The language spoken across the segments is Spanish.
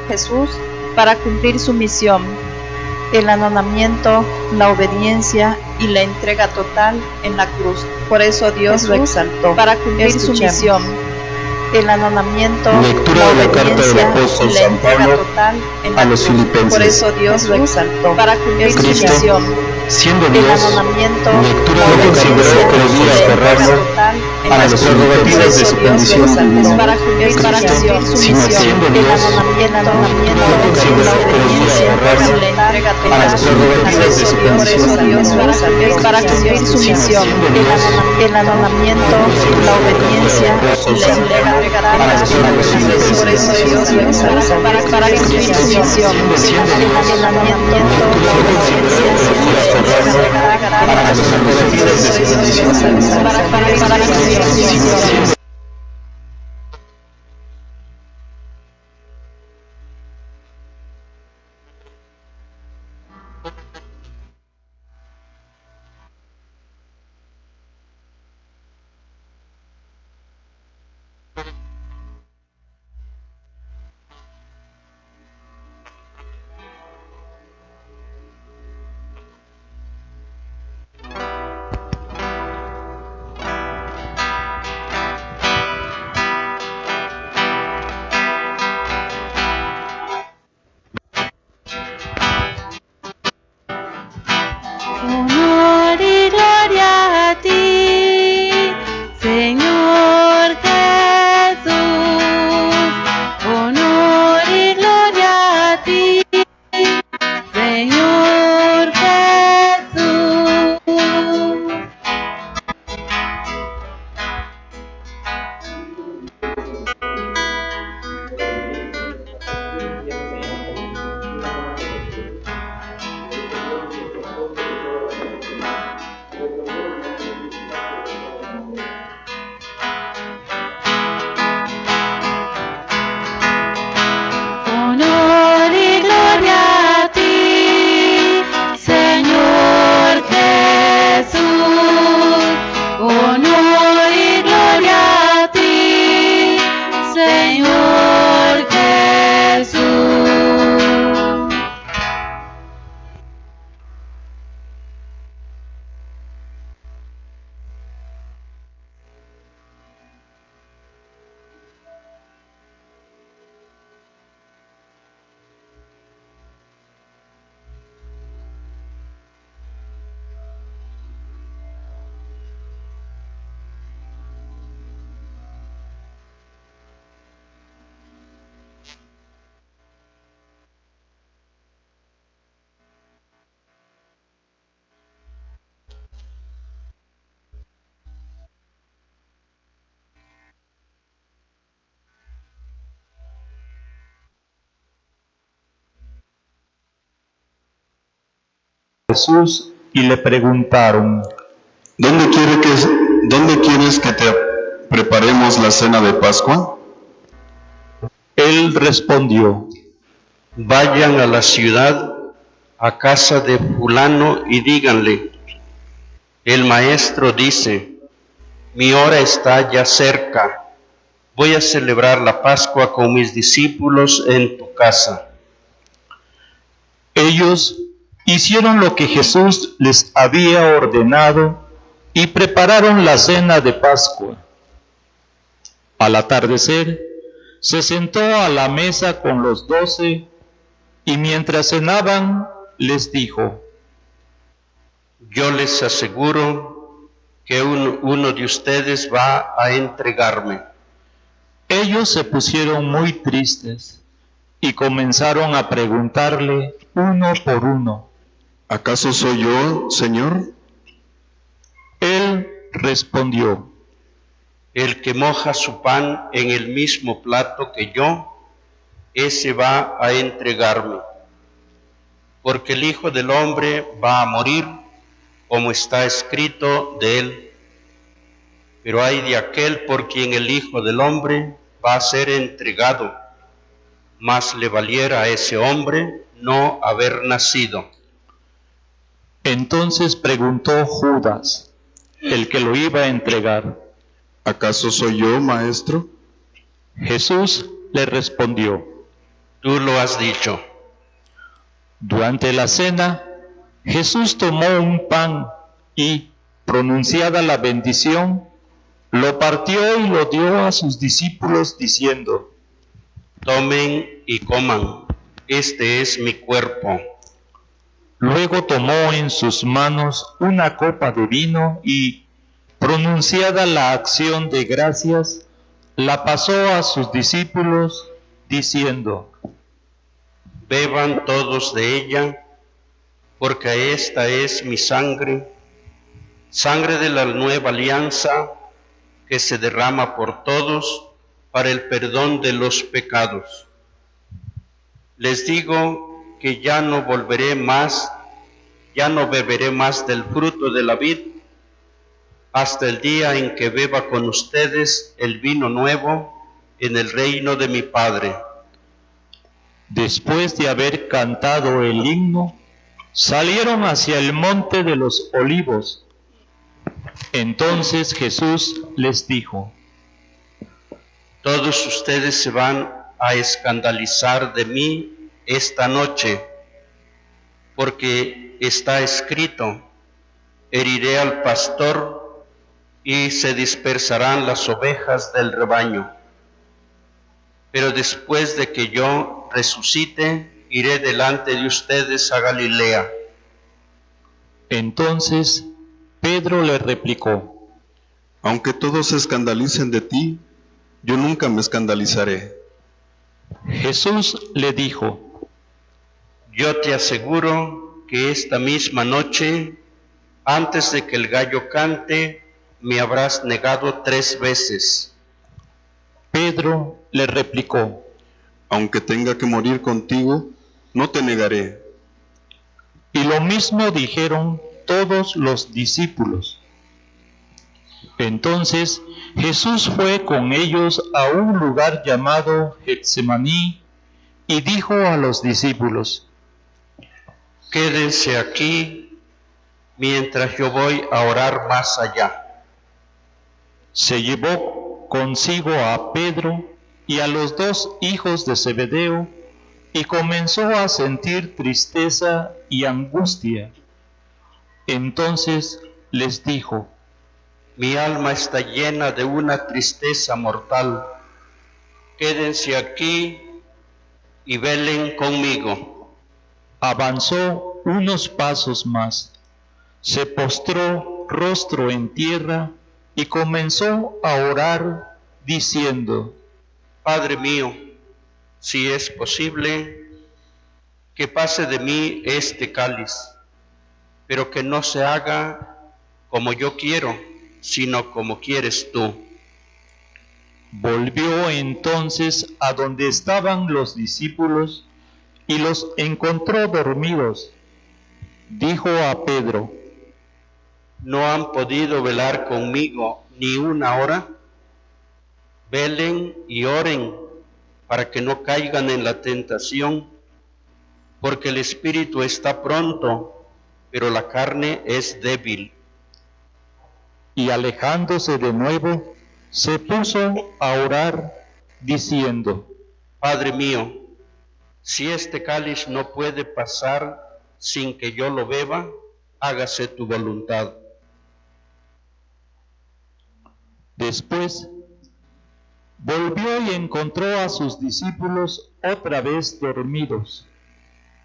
Jesús para cumplir su misión, el anonamiento, la obediencia y la entrega total en la cruz. Por eso Dios lo exaltó, para cumplir su misión, el anonamiento, la obediencia y la entrega total en la cruz. Por eso Dios lo exaltó, para cumplir su misión, siendo el Dios, anonamiento, lectura la no consideró obediencia que y debía la entrega aferrarse total en a la las cruz. prerrogativas de Por su eso Dios lo condición exaltó, divina, para cumplir su misión, sino siendo el Dios, anonamiento, no la consideró que debía obediencia aferrarse y la entrega a total las prerrogativas de su por eso condición Dios divina, lo exaltó, para cumplir su misión, el anonamiento, la obediencia y la entrega total en la cruz. Por eso Dios lo exaltó, para cumplir su misión, el anonamiento, la obediencia y la entrega total en la cruz. Por eso Dios lo exaltó, para cumplir su misión. Honor y gloria a ti, Señor Jesús. Honor y gloria a ti, Señor Jesús. Honor y gloria a ti, Señor Jesús. Honor y gloria a ti, Señor Jesús. Jesús y le preguntaron: ¿Dónde quieres que te preparemos la cena de Pascua? Él respondió: Vayan a la ciudad, a casa de fulano, y díganle: el maestro dice, mi hora está ya cerca, voy a celebrar la Pascua con mis discípulos en tu casa. Ellos hicieron lo que Jesús les había ordenado y prepararon la cena de Pascua. Al atardecer, se sentó a la mesa con los 12 y mientras cenaban les dijo: yo les aseguro que uno de ustedes va a entregarme. Ellos se pusieron muy tristes y comenzaron a preguntarle uno por uno: ¿Acaso soy yo, Señor? Él respondió: el que moja su pan en el mismo plato que yo, ese va a entregarme. Porque el Hijo del Hombre va a morir, como está escrito de él. Pero ay de aquel por quien el Hijo del Hombre va a ser entregado. Más le valiera a ese hombre no haber nacido. Entonces preguntó Judas, el que lo iba a entregar: ¿acaso soy yo, maestro? Jesús le respondió: Tú lo has dicho. Durante la cena, Jesús tomó un pan y, pronunciada la bendición, lo partió y lo dio a sus discípulos diciendo: Tomen y coman, este es mi cuerpo. Luego tomó en sus manos una copa de vino y, pronunciada la acción de gracias, la pasó a sus discípulos diciendo: Beban todos de ella, porque esta es mi sangre, sangre de la nueva alianza, que se derrama por todos para el perdón de los pecados. Les digo que ya no beberé más del fruto de la vid, hasta el día en que beba con ustedes el vino nuevo en el reino de mi Padre. Después de haber cantado el himno, salieron hacia el monte de los olivos. Entonces Jesús les dijo: Todos ustedes se van a escandalizar de mí esta noche, porque está escrito: heriré al pastor y se dispersarán las ovejas del rebaño. Pero después de que yo resucite, iré delante de ustedes a Galilea. Entonces Pedro le replicó: Aunque todos se escandalicen de ti, yo nunca me escandalizaré. Jesús le dijo: Yo te aseguro que esta misma noche, antes de que el gallo cante, me habrás negado 3 veces. Pedro le replicó: Aunque tenga que morir contigo, no te negaré. Y lo mismo dijeron todos los discípulos. Entonces Jesús fue con ellos a un lugar llamado Getsemaní y dijo a los discípulos: Quédense aquí mientras yo voy a orar más allá. Se llevó consigo a Pedro y a los 2 hijos de Zebedeo y comenzó a sentir tristeza y angustia. Entonces les dijo: Mi alma está llena de una tristeza mortal. Quédense aquí y velen conmigo. Avanzó unos pasos más, se postró rostro en tierra y comenzó a orar diciendo: Padre mío, si es posible, que pase de mí este cáliz, pero que no se haga como yo quiero, sino como quieres tú. Volvió entonces a donde estaban los discípulos y los encontró dormidos. Dijo a Pedro: ¿No han podido velar conmigo ni una hora? Velen y oren para que no caigan en la tentación, porque el espíritu está pronto, pero la carne es débil. Y alejándose de nuevo, se puso a orar diciendo: Padre mío, si este cáliz no puede pasar sin que yo lo beba, hágase tu voluntad. Después volvió y encontró a sus discípulos otra vez dormidos,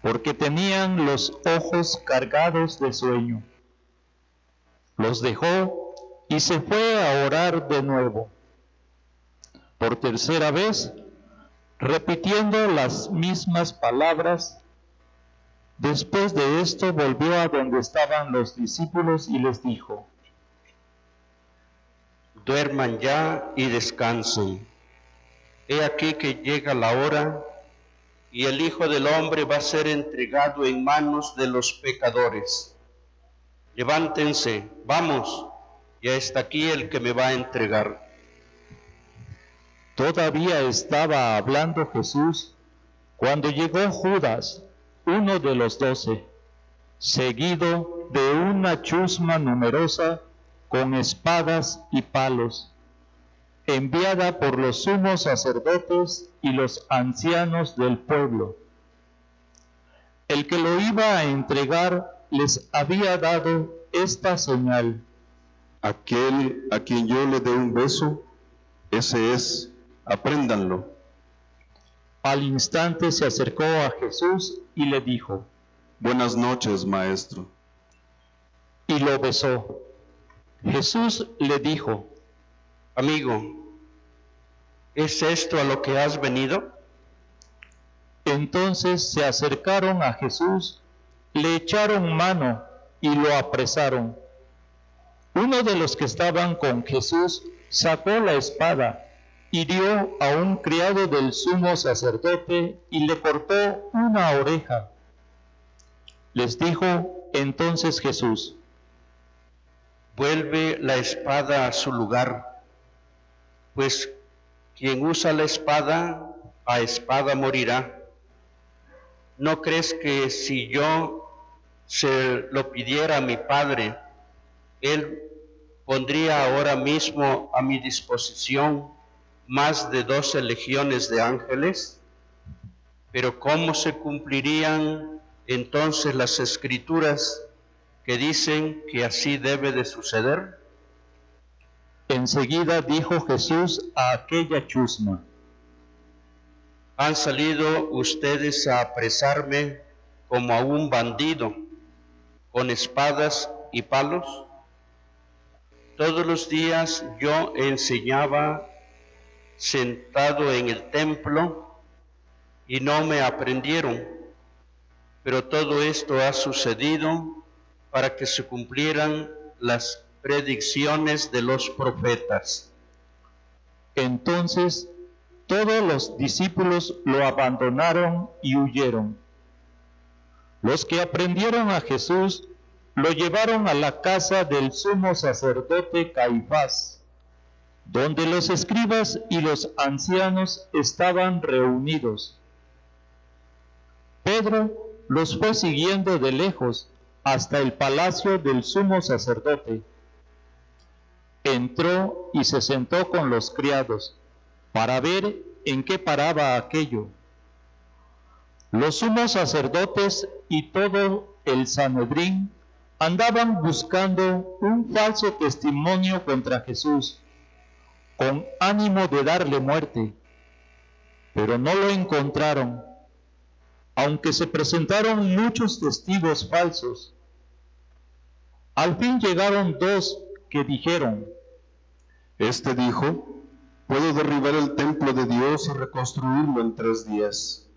porque tenían los ojos cargados de sueño. Los dejó y se fue a orar de nuevo, por tercera vez, repitiendo las mismas palabras. Después de esto volvió a donde estaban los discípulos y les dijo: Duerman ya y descansen. He aquí que llega la hora y el Hijo del Hombre va a ser entregado en manos de los pecadores. Levántense, vamos, ya está aquí el que me va a entregar. Todavía estaba hablando Jesús cuando llegó Judas, uno de los 12, seguido de una chusma numerosa con espadas y palos. enviada por los sumos sacerdotes y los ancianos del pueblo. El que lo iba a entregar les había dado esta señal: aquel a quien yo le dé un beso, ese es, apréndanlo. Al instante se acercó a Jesús y le dijo: Buenas noches, maestro. Y lo besó. Jesús le dijo: Amigo, ¿es esto a lo que has venido? Entonces se acercaron a Jesús, le echaron mano y lo apresaron. Uno de los que estaban con Jesús sacó la espada, hirió a un criado del sumo sacerdote y le cortó una oreja. Les dijo entonces Jesús: Vuelve la espada a su lugar, pues quien usa la espada, a espada morirá. ¿No crees que si yo se lo pidiera a mi Padre, Él pondría ahora mismo a mi disposición más de 12 legiones de ángeles? Pero ¿cómo se cumplirían entonces las Escrituras que dicen que así debe de suceder? Enseguida dijo Jesús a aquella chusma: ¿Han salido ustedes a apresarme como a un bandido, con espadas y palos? Todos los días yo enseñaba sentado en el templo y no me aprendieron, pero todo esto ha sucedido para que se cumplieran las predicciones de los profetas. Entonces todos los discípulos lo abandonaron y huyeron. Los que aprendieron a Jesús lo llevaron a la casa del sumo sacerdote Caifás, donde los escribas y los ancianos estaban reunidos. Pedro los fue siguiendo de lejos hasta el palacio del sumo sacerdote. Entró y se sentó con los criados para ver en qué paraba aquello. Los sumos sacerdotes y todo el Sanedrín andaban buscando un falso testimonio contra Jesús, con ánimo de darle muerte, pero no lo encontraron, aunque se presentaron muchos testigos falsos. Al fin llegaron dos que dijeron: Este dijo: puedo derribar el templo de Dios y reconstruirlo en 3 días.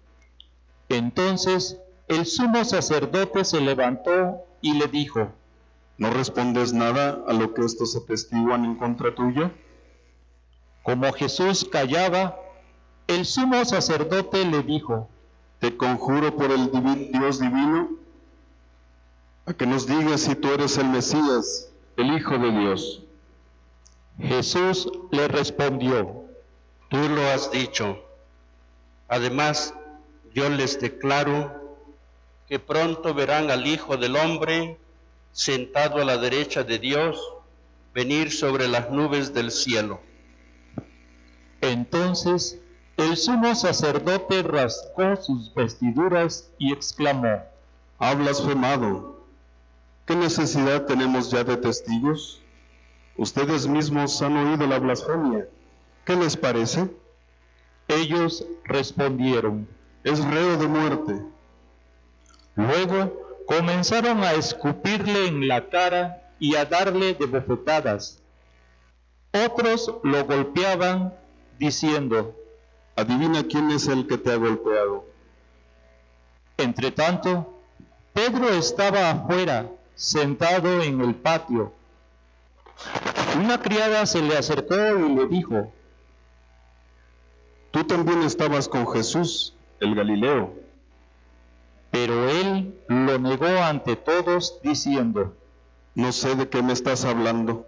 Entonces el sumo sacerdote se levantó y le dijo: ¿No respondes nada a lo que estos atestiguan en contra tuya? Como Jesús callaba, el sumo sacerdote le dijo: Te conjuro por el Dios divino, a que nos digas si tú eres el Mesías, el Hijo de Dios. Jesús le respondió: Tú lo has dicho. Además, yo les declaro que pronto verán al Hijo del Hombre sentado a la derecha de Dios, venir sobre las nubes del cielo. Entonces el sumo sacerdote rasgó sus vestiduras y exclamó: Ha blasfemado. ¿Qué necesidad tenemos ya de testigos? Ustedes mismos han oído la blasfemia. ¿Qué les parece? Ellos respondieron: Es reo de muerte. Luego comenzaron a escupirle en la cara y a darle de bofetadas. Otros lo golpeaban, diciendo: Adivina quién es el que te ha golpeado. Entretanto, Pedro estaba afuera, sentado en el patio. Una criada se le acercó y le dijo: Tú también estabas con Jesús, el Galileo. Pero él lo negó ante todos, diciendo: No sé de qué me estás hablando.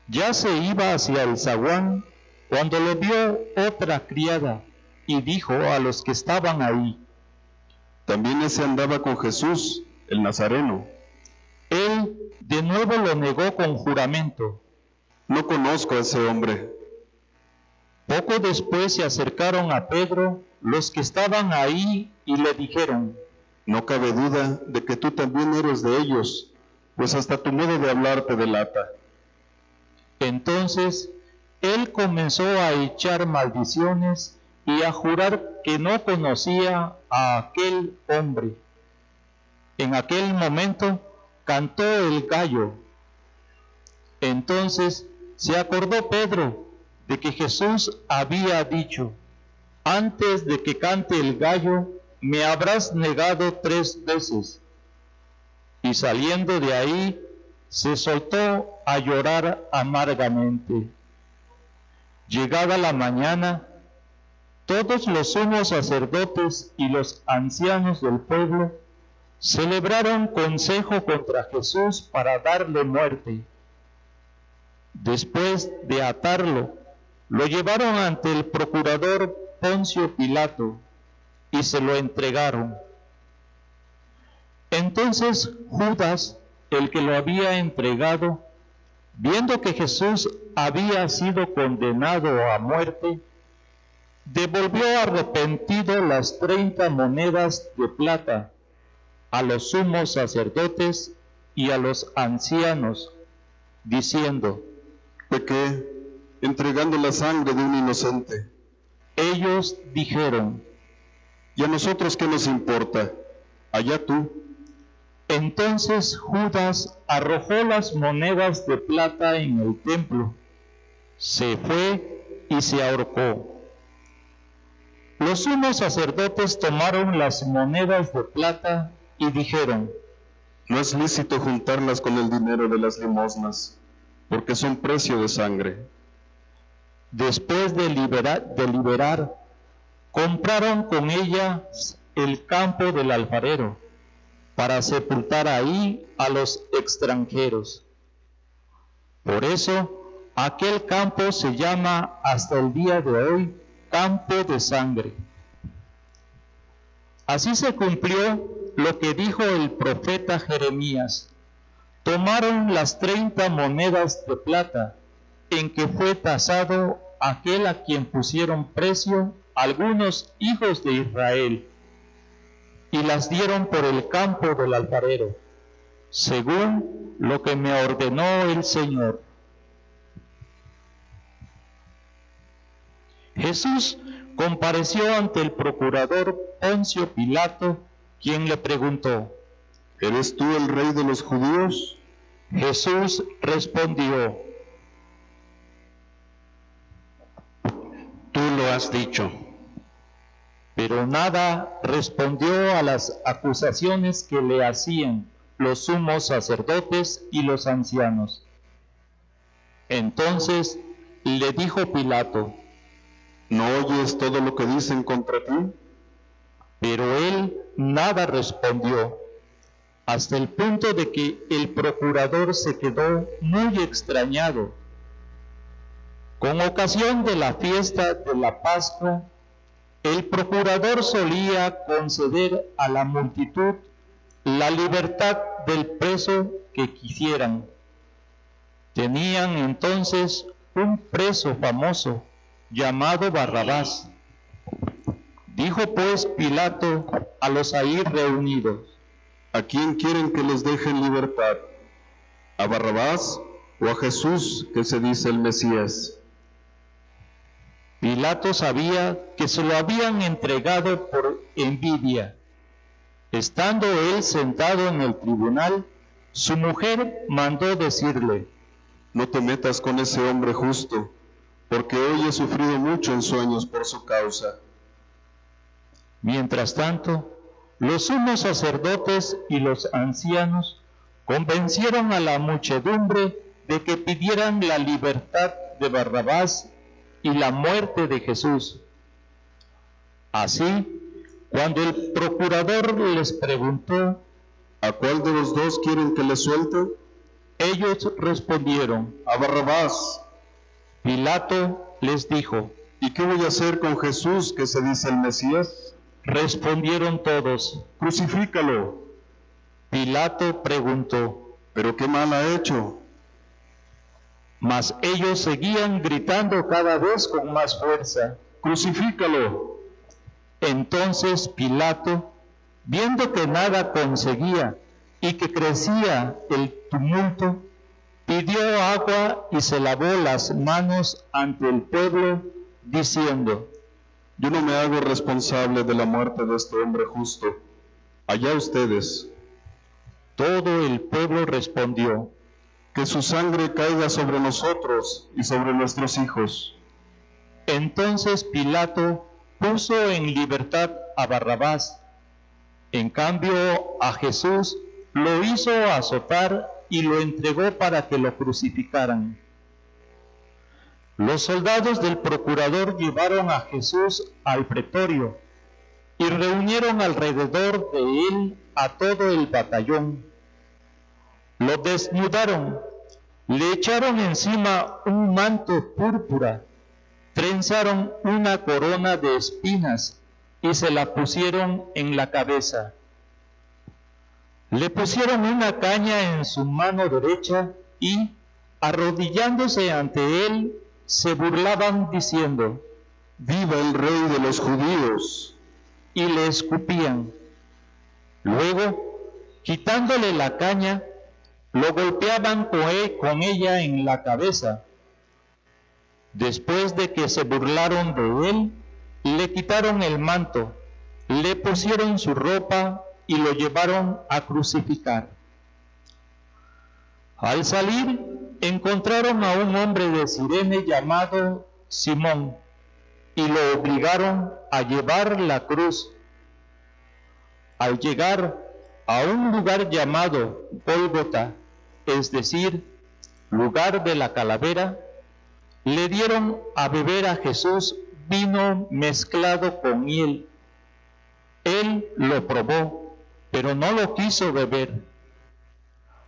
Ya se iba hacia el zaguán cuando lo vio otra criada y dijo a los que estaban ahí: También ese andaba con Jesús, el Nazareno. Él de nuevo lo negó con juramento: No conozco a ese hombre. Poco después se acercaron a Pedro los que estaban ahí y le dijeron: No cabe duda de que tú también eres de ellos, pues hasta tu modo de hablar te delata. Entonces él comenzó a echar maldiciones y a jurar que no conocía a aquel hombre. En aquel momento cantó el gallo. Entonces se acordó Pedro de que Jesús había dicho: antes de que cante el gallo, me habrás negado 3 veces. Y saliendo de ahí, se soltó a llorar amargamente. Llegada la mañana, todos los sumos sacerdotes y los ancianos del pueblo celebraron consejo contra Jesús para darle muerte. Después de atarlo, lo llevaron ante el procurador Poncio Pilato y se lo entregaron. Entonces Judas, el que lo había entregado, viendo que Jesús había sido condenado a muerte, devolvió arrepentido las 30 monedas de plata a los sumos sacerdotes y a los ancianos, diciendo: Pequé, entregando la sangre de un inocente. Ellos dijeron: ¿Y a nosotros qué nos importa? Allá tú. Entonces Judas arrojó las monedas de plata en el templo, se fue y se ahorcó. Los sumos sacerdotes tomaron las monedas de plata y dijeron: No es lícito juntarlas con el dinero de las limosnas, porque son precio de sangre. Después de liberar, compraron con ellas el campo del alfarero, para sepultar ahí a los extranjeros. Por eso, aquel campo se llama hasta el día de hoy campo de sangre. Así se cumplió lo que dijo el profeta Jeremías: tomaron las 30 monedas de plata en que fue tasado aquel a quien pusieron precio algunos hijos de Israel, y las dieron por el campo del alfarero, según lo que me ordenó el Señor. Jesús compareció ante el procurador Poncio Pilato, quien le preguntó: ¿Eres tú el rey de los judíos? Jesús respondió: Tú lo has dicho. Pero nada respondió a las acusaciones que le hacían los sumos sacerdotes y los ancianos. Entonces le dijo Pilato: ¿No oyes todo lo que dicen contra ti? Pero él nada respondió, hasta el punto de que el procurador se quedó muy extrañado. Con ocasión de la fiesta de la Pascua, el procurador solía conceder a la multitud la libertad del preso que quisieran. Tenían entonces un preso famoso llamado Barrabás. Dijo pues Pilato a los ahí reunidos: ¿A quién quieren que les deje en libertad? ¿A Barrabás o a Jesús, que se dice el Mesías? Pilato sabía que se lo habían entregado por envidia. Estando él sentado en el tribunal, su mujer mandó decirle: No te metas con ese hombre justo, porque hoy he sufrido mucho en sueños por su causa. Mientras tanto, los sumos sacerdotes y los ancianos convencieron a la muchedumbre de que pidieran la libertad de Barrabás y la muerte de Jesús. Así, cuando el procurador les preguntó: ¿A cuál de los dos quieren que le suelte? Ellos respondieron: A Barrabás. Pilato les dijo: ¿Y qué voy a hacer con Jesús, que se dice el Mesías? Respondieron todos: Crucifícalo. Pilato preguntó: ¿Pero qué mal ha hecho? Mas ellos seguían gritando cada vez con más fuerza: ¡Crucifícalo! Entonces Pilato, viendo que nada conseguía y que crecía el tumulto, pidió agua y se lavó las manos ante el pueblo, diciendo: Yo no me hago responsable de la muerte de este hombre justo. Allá ustedes. Todo el pueblo respondió: Que su sangre caiga sobre nosotros y sobre nuestros hijos. Entonces Pilato puso en libertad a Barrabás. En cambio, a Jesús lo hizo azotar y lo entregó para que lo crucificaran. Los soldados del procurador llevaron a Jesús al pretorio y reunieron alrededor de él a todo el batallón. Lo desnudaron, le echaron encima un manto púrpura, trenzaron una corona de espinas y se la pusieron en la cabeza. Le pusieron una caña en su mano derecha y, arrodillándose ante él, se burlaban diciendo: ¡Viva el Rey de los judíos! Y le escupían. Luego, quitándole la caña, lo golpeaban con ella en la cabeza. Después de que se burlaron de él, le quitaron el manto, le pusieron su ropa y lo llevaron a crucificar. Al salir, encontraron a un hombre de Cirene llamado Simón y lo obligaron a llevar la cruz. Al llegar a un lugar llamado Gólgota, es decir, lugar de la calavera, le dieron a beber a Jesús vino mezclado con miel. Él lo probó, pero no lo quiso beber.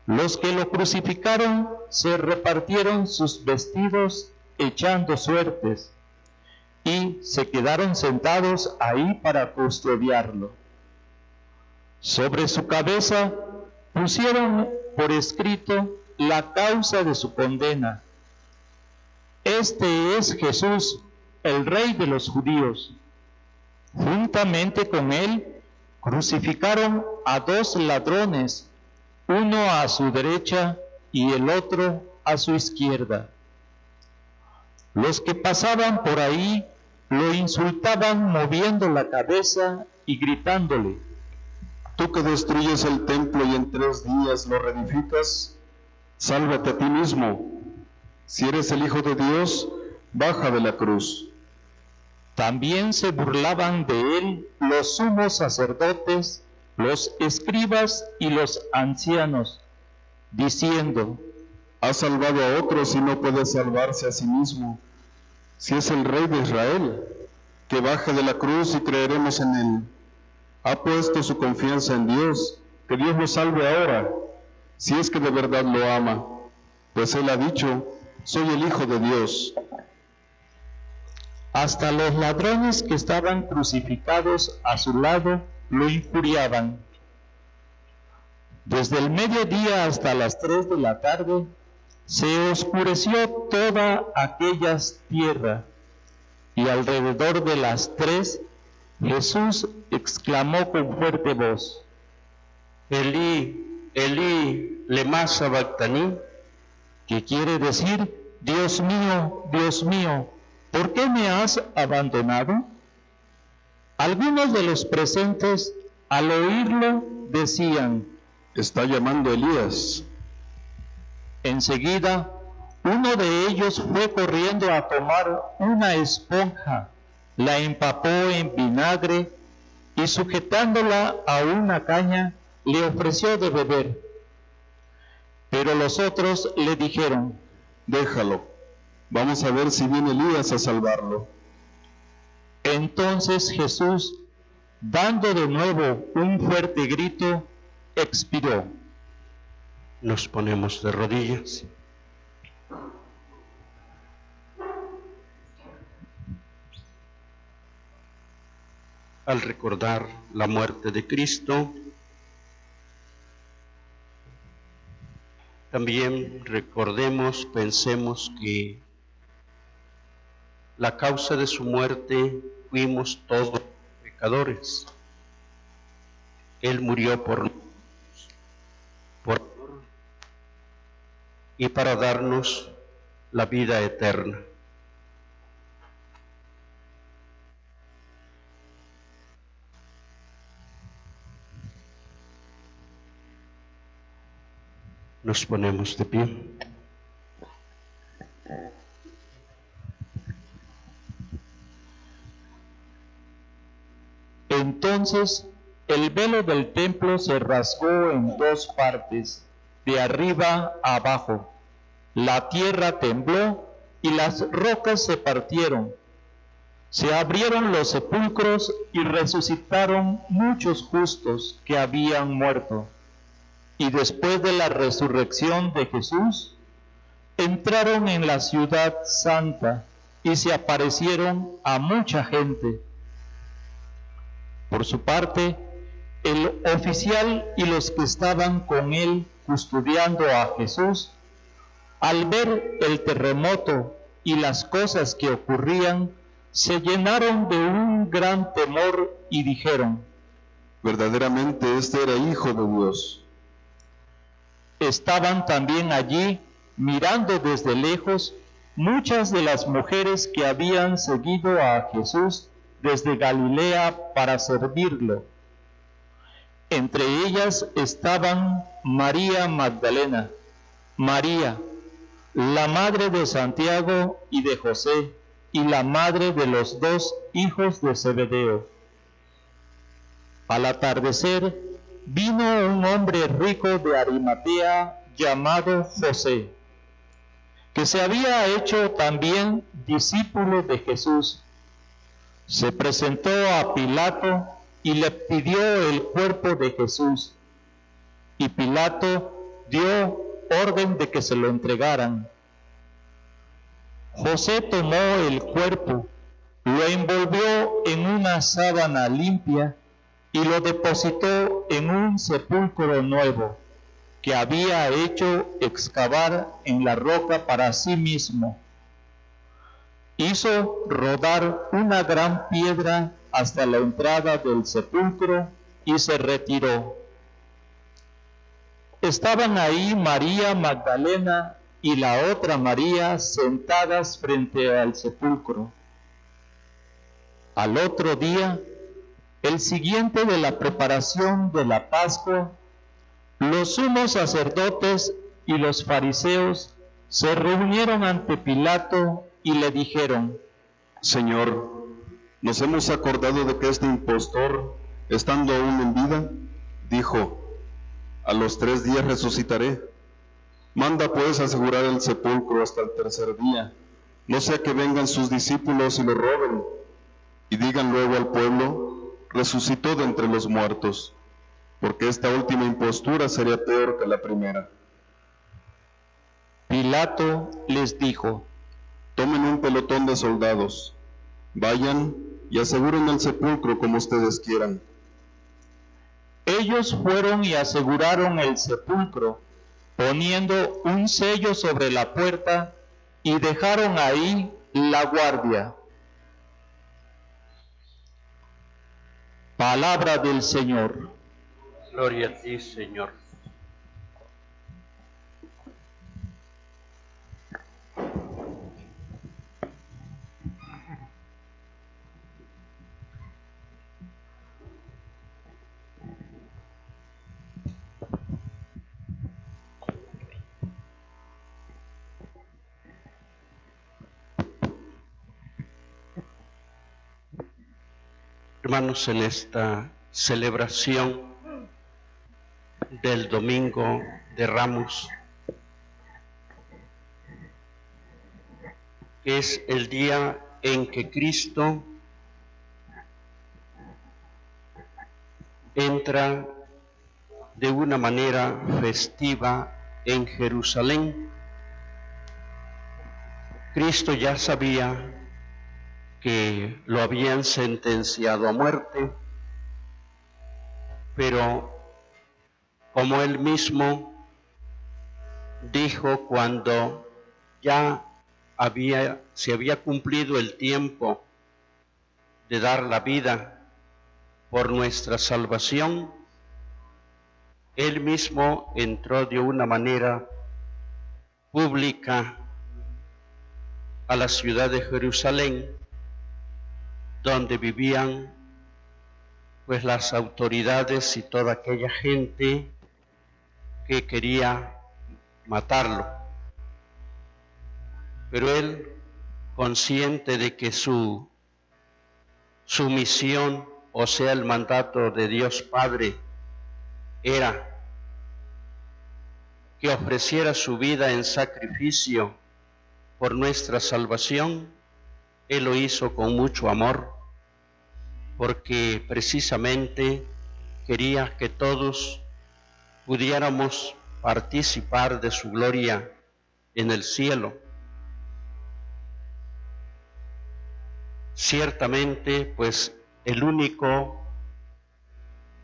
Los que lo crucificaron se repartieron sus vestidos echando suertes y se quedaron sentados ahí para custodiarlo. Sobre su cabeza pusieron por escrito la causa de su condena: Este es Jesús, el Rey de los judíos. Juntamente con él crucificaron a 2 ladrones, uno a su derecha y el otro a su izquierda. Los que pasaban por ahí lo insultaban moviendo la cabeza y gritándole: Tú que destruyes el templo y en 3 días lo reedificas, sálvate a ti mismo. Si eres el Hijo de Dios, baja de la cruz. También se burlaban de él los sumos sacerdotes, los escribas y los ancianos, diciendo: Ha salvado a otros y no puede salvarse a sí mismo. Si es el Rey de Israel, que baje de la cruz y creeremos en él. Ha puesto su confianza en Dios, que Dios lo salve ahora, si es que de verdad lo ama, pues él ha dicho: soy el Hijo de Dios. Hasta los ladrones que estaban crucificados a su lado lo injuriaban. Desde el mediodía hasta las 3 de la tarde se oscureció toda aquella tierra, y alrededor de las 3 Jesús exclamó con fuerte voz: Elí, Elí, lema sabactani, que quiere decir: Dios mío, ¿por qué me has abandonado? Algunos de los presentes, al oírlo, decían: Está llamando a Elías. Enseguida, uno de ellos fue corriendo a tomar una esponja, la empapó en vinagre y sujetándola a una caña, le ofreció de beber. Pero los otros le dijeron: Déjalo, vamos a ver si viene Elías a salvarlo. Entonces Jesús, dando de nuevo un fuerte grito, expiró. Nos ponemos de rodillas. Al recordar la muerte de Cristo, también recordemos, pensemos que la causa de su muerte fuimos todos pecadores. Él murió por y para darnos la vida eterna. Nos ponemos de pie. Entonces el velo del templo se rasgó en dos partes, de arriba a abajo. La tierra tembló y las rocas se partieron. Se abrieron los sepulcros y resucitaron muchos justos que habían muerto. Y después de la resurrección de Jesús, entraron en la ciudad santa y se aparecieron a mucha gente. Por su parte, el oficial y los que estaban con él custodiando a Jesús, al ver el terremoto y las cosas que ocurrían, se llenaron de un gran temor y dijeron: verdaderamente este era Hijo de Dios. Estaban también allí, mirando desde lejos, muchas de las mujeres que habían seguido a Jesús desde Galilea para servirlo. Entre ellas estaban María Magdalena, María, la madre de Santiago y de José, y la madre de los dos hijos de Zebedeo. Al atardecer, vino un hombre rico de Arimatea llamado José, que se había hecho también discípulo de Jesús. Se presentó a Pilato y le pidió el cuerpo de Jesús, y Pilato dio orden de que se lo entregaran. José tomó el cuerpo, lo envolvió en una sábana limpia y lo depositó en un sepulcro nuevo que había hecho excavar en la roca para sí mismo. Hizo rodar una gran piedra hasta la entrada del sepulcro y se retiró. Estaban ahí María Magdalena y la otra María sentadas frente al sepulcro. Al otro día, el siguiente de la preparación de la Pascua, los sumos sacerdotes y los fariseos se reunieron ante Pilato y le dijeron: Señor, nos hemos acordado de que este impostor, estando aún en vida, dijo: a los 3 días resucitaré. Manda pues asegurar el sepulcro hasta el tercer día, no sea que vengan sus discípulos y lo roben, y digan luego al pueblo: resucitó de entre los muertos, porque esta última impostura sería peor que la primera. Pilato les dijo: tomen un pelotón de soldados, vayan y aseguren el sepulcro como ustedes quieran. Ellos fueron y aseguraron el sepulcro, poniendo un sello sobre la puerta, y dejaron ahí la guardia. Palabra del Señor. Gloria a ti, Señor. Hermanos, en esta celebración del Domingo de Ramos, que es el día en que Cristo entra de una manera festiva en Jerusalén. Cristo ya sabía que lo habían sentenciado a muerte, pero como él mismo dijo cuando ya se había cumplido el tiempo de dar la vida por nuestra salvación, Él mismo entró de una manera pública a la ciudad de Jerusalén, donde vivían pues las autoridades y toda aquella gente que quería matarlo. Pero Él, consciente de que su misión, o sea, el mandato de Dios Padre, era que ofreciera su vida en sacrificio por nuestra salvación, Él lo hizo con mucho amor, porque precisamente quería que todos pudiéramos participar de su gloria en el cielo. Ciertamente, pues, el único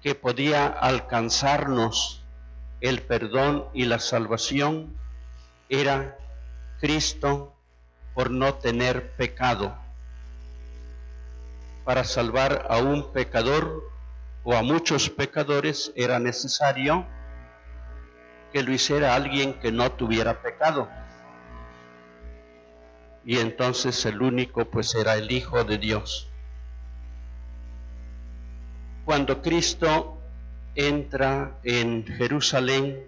que podía alcanzarnos el perdón y la salvación era Cristo, por no tener pecado. Para salvar a un pecador o a muchos pecadores era necesario que lo hiciera alguien que no tuviera pecado. Y entonces el único pues era el Hijo de Dios. Cuando Cristo entra en Jerusalén,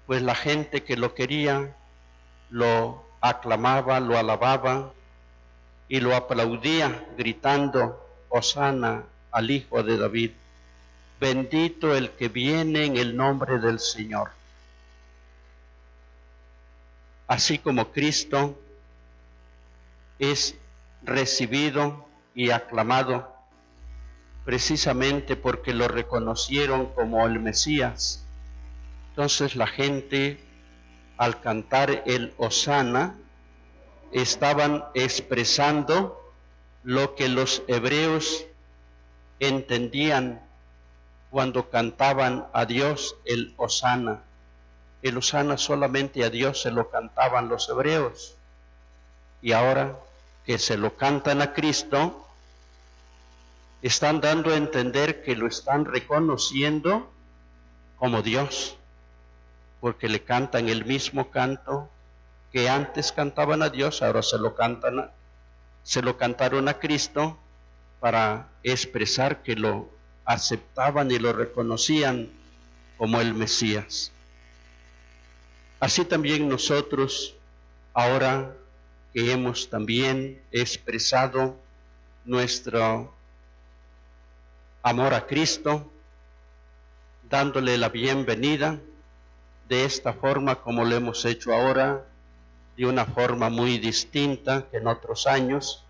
pues la gente que lo quería lo aclamaba, lo alababa y lo aplaudía gritando: Hosana al Hijo de David, bendito el que viene en el nombre del Señor. Así como Cristo es recibido y aclamado precisamente porque lo reconocieron como el Mesías, entonces la gente, al cantar el Hosana, estaban expresando lo que los hebreos entendían cuando cantaban a Dios el Hosana. El Hosana solamente a Dios se lo cantaban los hebreos, y ahora que se lo cantan a Cristo, están dando a entender que lo están reconociendo como Dios, porque le cantan el mismo canto que antes cantaban a Dios, ahora se lo cantaron a Cristo para expresar que lo aceptaban y lo reconocían como el Mesías. Así también nosotros, ahora que hemos también expresado nuestro amor a Cristo, dándole la bienvenida de esta forma como lo hemos hecho ahora, de una forma muy distinta que en otros años,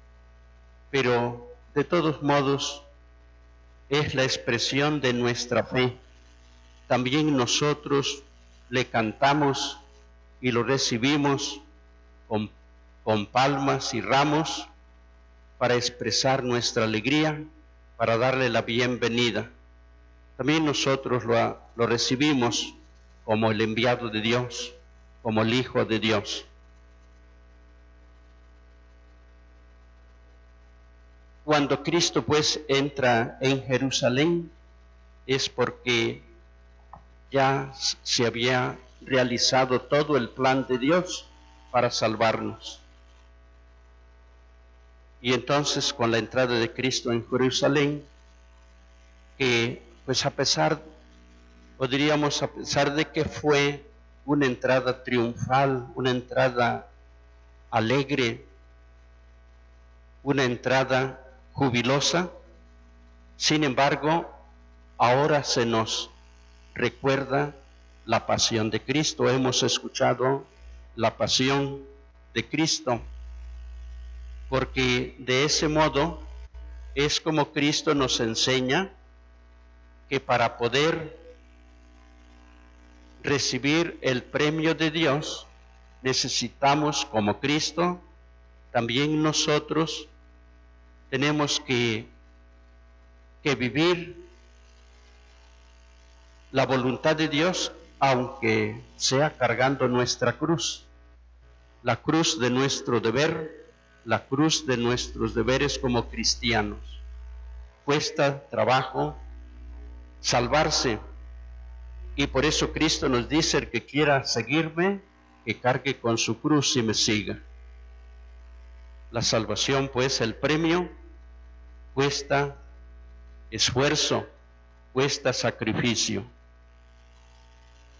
pero de todos modos es la expresión de nuestra fe. También nosotros le cantamos y lo recibimos con palmas y ramos para expresar nuestra alegría, para darle la bienvenida. También nosotros lo recibimos como el enviado de Dios, como el Hijo de Dios. Cuando Cristo pues entra en Jerusalén, es porque ya se había realizado todo el plan de Dios para salvarnos. Y entonces, con la entrada de Cristo en Jerusalén, que pues a pesar de que fue una entrada triunfal, una entrada alegre, una entrada jubilosa, sin embargo, ahora se nos recuerda la pasión de Cristo. Hemos escuchado la pasión de Cristo, porque de ese modo es como Cristo nos enseña que para poder recibir el premio de Dios necesitamos, como Cristo, también nosotros tenemos que vivir la voluntad de Dios aunque sea cargando nuestra cruz, la cruz de nuestro deber, la cruz de nuestros deberes como cristianos. Cuesta trabajo salvarse, y por eso Cristo nos dice: el que quiera seguirme, que cargue con su cruz y me siga. La salvación, pues, el premio, cuesta esfuerzo, cuesta sacrificio.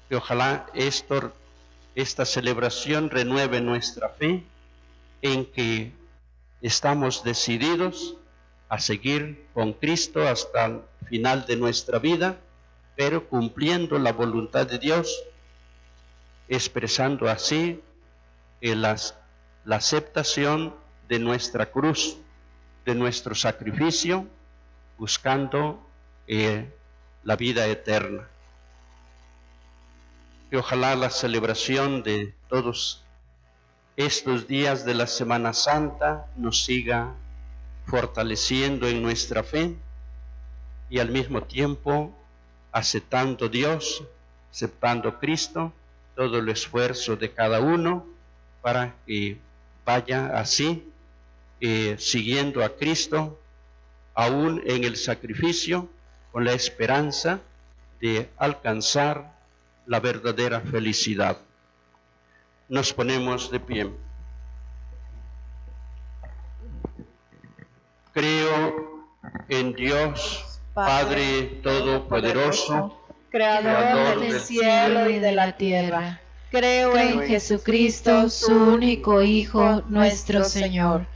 Que ojalá esta celebración renueve nuestra fe en que estamos decididos a seguir con Cristo hasta el final de nuestra vida, pero cumpliendo la voluntad de Dios, expresando así la aceptación de nuestra cruz, de nuestro sacrificio, buscando la vida eterna. Que ojalá la celebración de todos estos días de la Semana Santa nos siga fortaleciendo en nuestra fe y al mismo tiempo aceptando Dios, aceptando Cristo, todo el esfuerzo de cada uno para que vaya así siguiendo a Cristo aún en el sacrificio, con la esperanza de alcanzar la verdadera felicidad. Nos ponemos de pie. Creo en Dios, Padre Todopoderoso, Creador del cielo y de la tierra. Creo en Jesucristo, su único Hijo, nuestro Señor,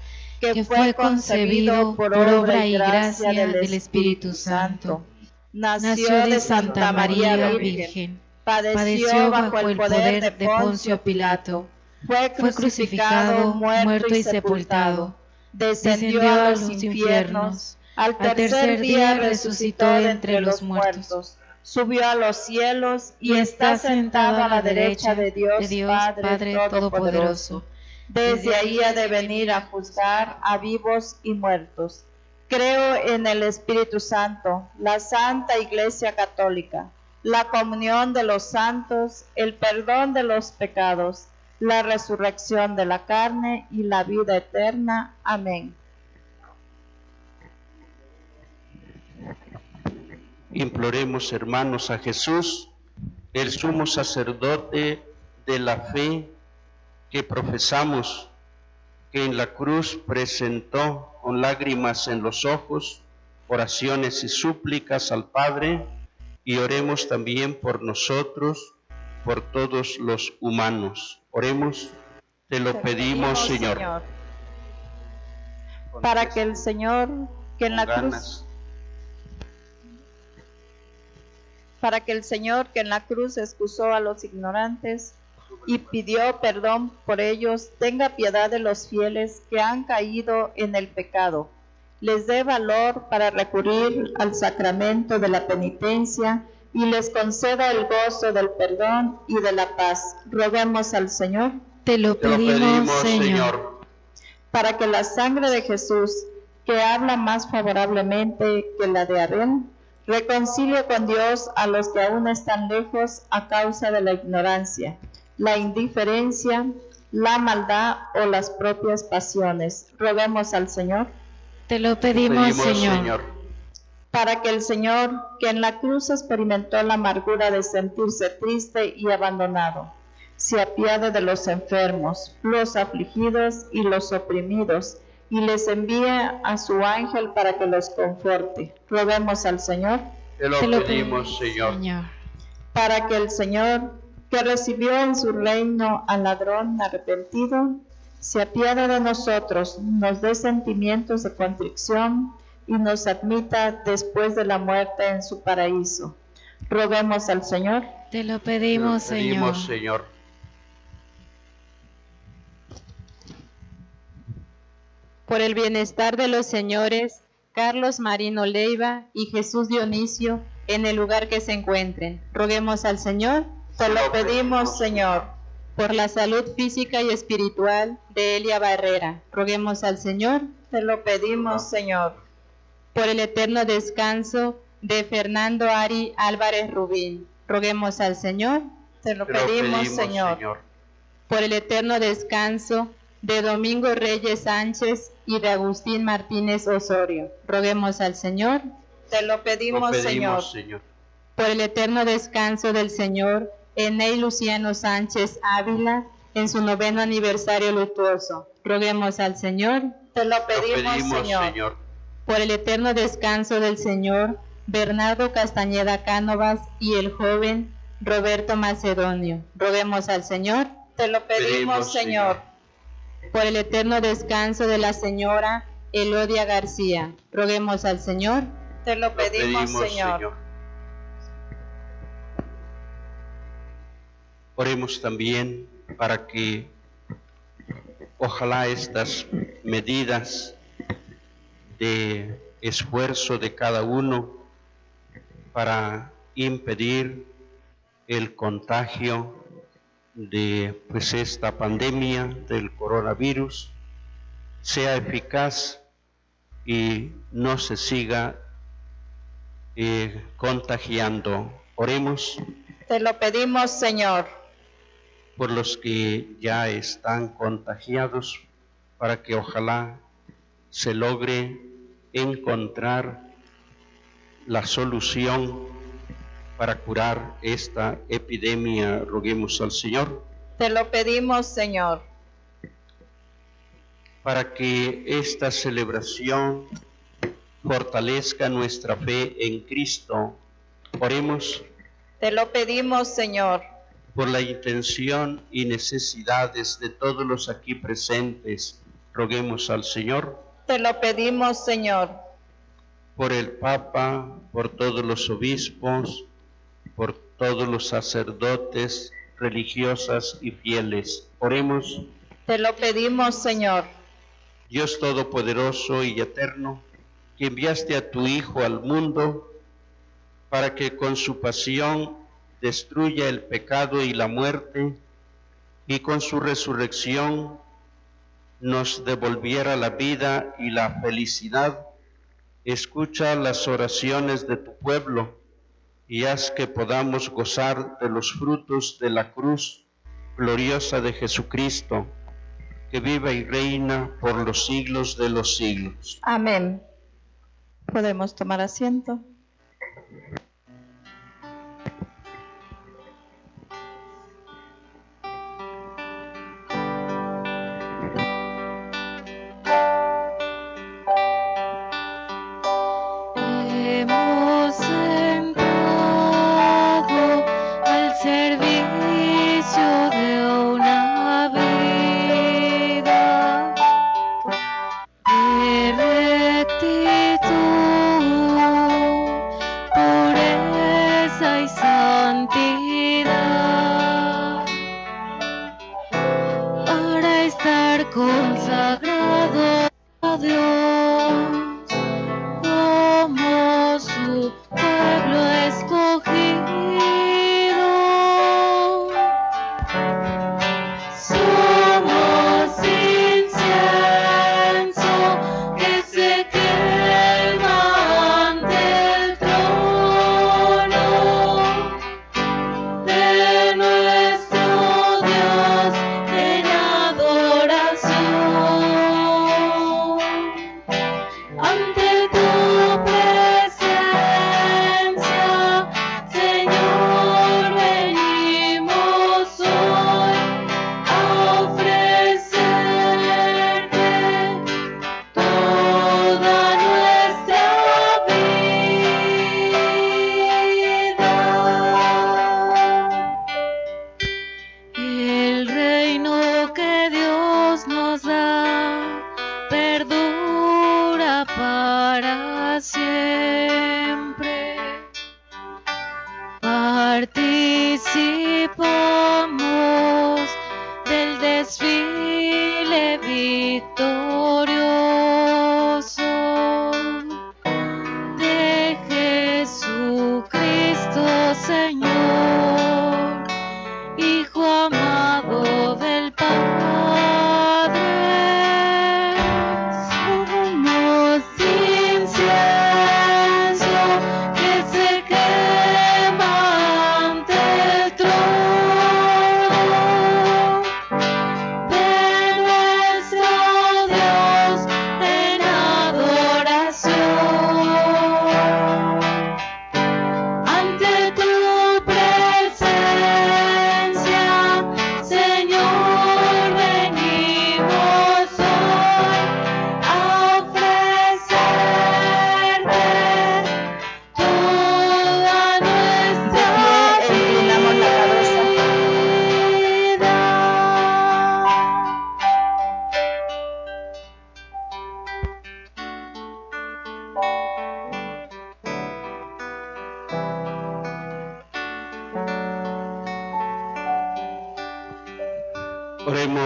que fue concebido por obra y gracia del Espíritu Santo. Nació de Santa María Virgen. Padeció bajo el poder de Poncio Pilato. Fue crucificado, muerto y sepultado. Descendió a los infiernos. Al tercer día resucitó de entre los muertos. Subió a los cielos y está sentado a la derecha de Dios Padre Todopoderoso. Desde ahí ha de venir a juzgar a vivos y muertos. Creo en el Espíritu Santo, la Santa Iglesia Católica, la comunión de los santos, el perdón de los pecados, la resurrección de la carne y la vida eterna. Amén. Imploremos, hermanos, a Jesús, el sumo sacerdote de la fe que profesamos, que en la cruz presentó con lágrimas en los ojos oraciones y súplicas al Padre, y oremos también por nosotros, por todos los humanos. Oremos, te lo pedimos, Señor. Para que el Señor, que en la cruz... Para que el Señor, que en la cruz excusó a los ignorantes y pidió perdón por ellos, tenga piedad de los fieles que han caído en el pecado, les dé valor para recurrir al sacramento de la penitencia y les conceda el gozo del perdón y de la paz. Roguemos al Señor. Te lo pedimos, Señor. Para que la sangre de Jesús, que habla más favorablemente que la de Abel, reconcilie con Dios a los que aún están lejos a causa de la ignorancia, la indiferencia, la maldad o las propias pasiones. Roguemos al Señor. Te lo pedimos, Señor. Para que el Señor, que en la cruz experimentó la amargura de sentirse triste y abandonado, se apiade de los enfermos, los afligidos y los oprimidos, y les envía a su ángel para que los conforte. Roguemos al Señor. Te lo pedimos, Señor. Para que el Señor, que recibió en su reino al ladrón arrepentido, se apiade de nosotros, nos dé sentimientos de contrición y nos admita después de la muerte en su paraíso. Roguemos al Señor. Te lo pedimos, Señor. Por el bienestar de los señores Carlos Marino Leiva y Jesús Dionisio en el lugar que se encuentren. Roguemos al Señor. Te lo pedimos, Señor. Por la salud física y espiritual de Elia Barrera. Roguemos al Señor. Te lo pedimos, Señor. Por el eterno descanso de Fernando Ari Álvarez Rubín. Roguemos al Señor. Te lo pedimos, Señor. Por el eterno descanso de Domingo Reyes Sánchez y de Agustín Martínez Osorio. Roguemos al Señor. Te lo pedimos, Señor. Por el eterno descanso del señor Enei Luciano Sánchez Ávila en su 9º aniversario luctuoso. Roguemos al Señor. Te lo pedimos, Señor. Por el eterno descanso del señor Bernardo Castañeda Cánovas y el joven Roberto Macedonio. Roguemos al Señor. Te lo pedimos, Señor. Por el eterno descanso de la señora Elodia García. Roguemos al Señor. Te lo pedimos, Señor. Oremos también para que ojalá estas medidas de esfuerzo de cada uno para impedir el contagio de esta pandemia del coronavirus sea eficaz y no se siga contagiando. Oremos. Te lo pedimos, Señor. Por los que ya están contagiados, para que ojalá se logre encontrar la solución para curar esta epidemia. Roguemos al Señor. Te lo pedimos, Señor. Para que esta celebración fortalezca nuestra fe en Cristo. Oremos. Te lo pedimos, Señor. Por la intención y necesidades de todos los aquí presentes, roguemos al Señor. Te lo pedimos, Señor. Por el Papa, por todos los obispos, por todos los sacerdotes, religiosas y fieles. Oremos. Te lo pedimos, Señor. Dios Todopoderoso y Eterno, que enviaste a tu Hijo al mundo para que con su pasión destruya el pecado y la muerte, y con su resurrección nos devolviera la vida y la felicidad. Escucha las oraciones de tu pueblo y haz que podamos gozar de los frutos de la cruz gloriosa de Jesucristo, que vive y reina por los siglos de los siglos. Amén. Podemos tomar asiento.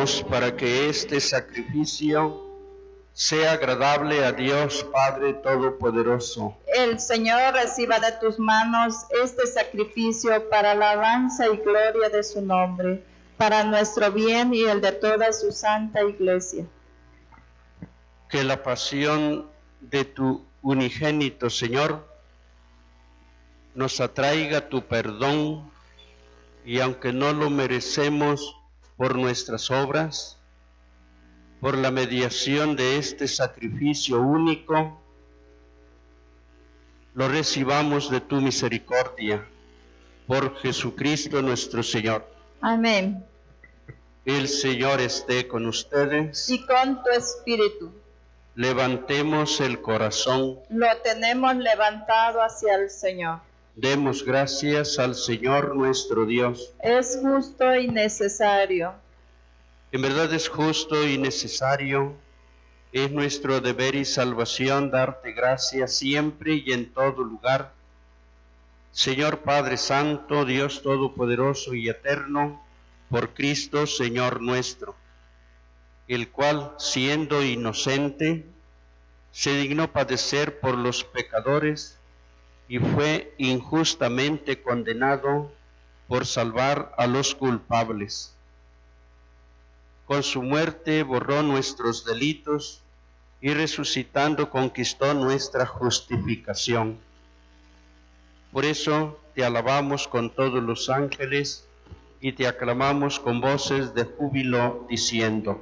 Oremos para que este sacrificio sea agradable a Dios Padre Todopoderoso. El Señor reciba de tus manos este sacrificio para alabanza y gloria de su nombre, para nuestro bien y el de toda su santa Iglesia. Que la pasión de tu unigénito Señor nos atraiga tu perdón, y aunque no lo merecemos por nuestras obras, por la mediación de este sacrificio único, lo recibamos de tu misericordia, por Jesucristo nuestro Señor. Amén. El Señor esté con ustedes. Y con tu espíritu. Levantemos el corazón. Lo tenemos levantado hacia el Señor. Demos gracias al Señor nuestro Dios. Es justo y necesario. En verdad es justo y necesario, es nuestro deber y salvación darte gracias siempre y en todo lugar. Señor Padre Santo, Dios Todopoderoso y Eterno, por Cristo Señor nuestro, el cual, siendo inocente, se dignó padecer por los pecadores y fue injustamente condenado por salvar a los culpables. Con su muerte borró nuestros delitos y resucitando conquistó nuestra justificación. Por eso te alabamos con todos los ángeles y te aclamamos con voces de júbilo diciendo: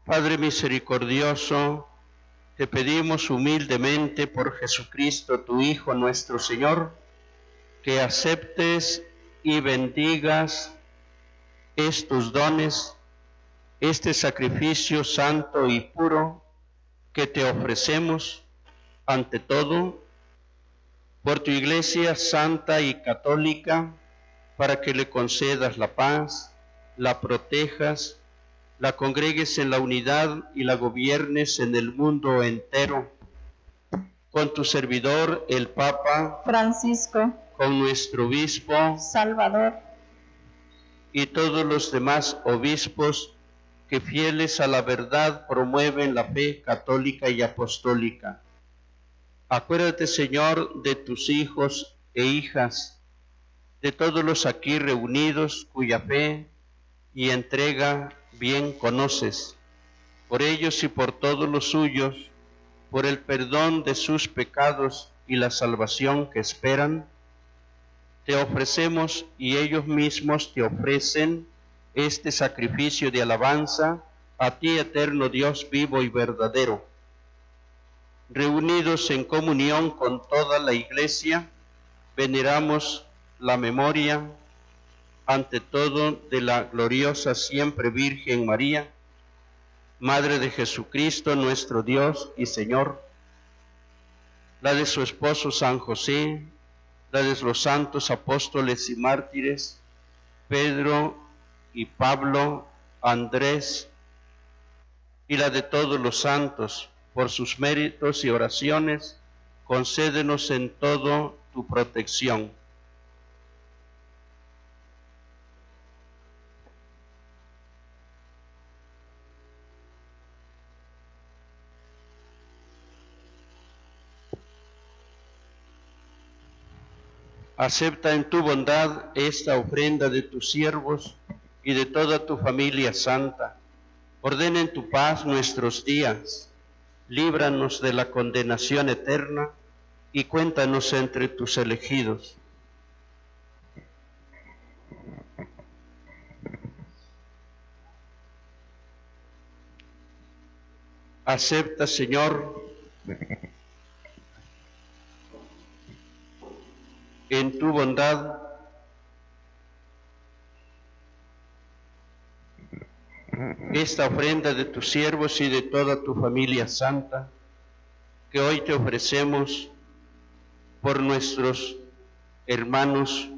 Padre misericordioso, te pedimos humildemente por Jesucristo, tu Hijo nuestro Señor, que aceptes y bendigas estos dones, este sacrificio santo y puro que te ofrecemos, ante todo, por tu Iglesia santa y católica, para que le concedas la paz, la protejas, la congregues en la unidad y la gobiernes en el mundo entero, con tu servidor el Papa Francisco, con nuestro obispo Salvador, y todos los demás obispos que fieles a la verdad promueven la fe católica y apostólica. Acuérdate, Señor, de tus hijos e hijas, de todos los aquí reunidos cuya fe y entrega bien conoces. Por ellos y por todos los suyos, por el perdón de sus pecados y la salvación que esperan, te ofrecemos y ellos mismos te ofrecen este sacrificio de alabanza a ti, eterno Dios vivo y verdadero. Reunidos en comunión con toda la Iglesia, veneramos la memoria, ante todo, de la gloriosa siempre Virgen María, Madre de Jesucristo, nuestro Dios y Señor, la de su esposo San José, la de los santos apóstoles y mártires, Pedro y Pablo, Andrés y la de todos los santos, por sus méritos y oraciones, concédenos en todo tu protección. Acepta en tu bondad esta ofrenda de tus siervos y de toda tu familia santa. Ordena en tu paz nuestros días, líbranos de la condenación eterna y cuéntanos entre tus elegidos. Acepta, Señor, en tu bondad esta ofrenda de tus siervos y de toda tu familia santa, que hoy te ofrecemos por nuestros hermanos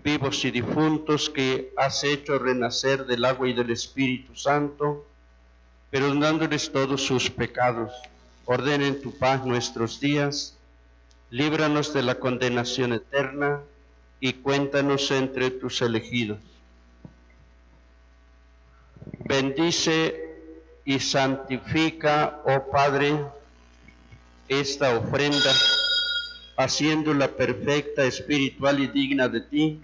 vivos y difuntos que has hecho renacer del agua y del Espíritu Santo, perdonándoles todos sus pecados. Ordena en tu paz nuestros días, líbranos de la condenación eterna y cuéntanos entre tus elegidos. Bendice y santifica, oh Padre, esta ofrenda, haciéndola perfecta, espiritual y digna de ti,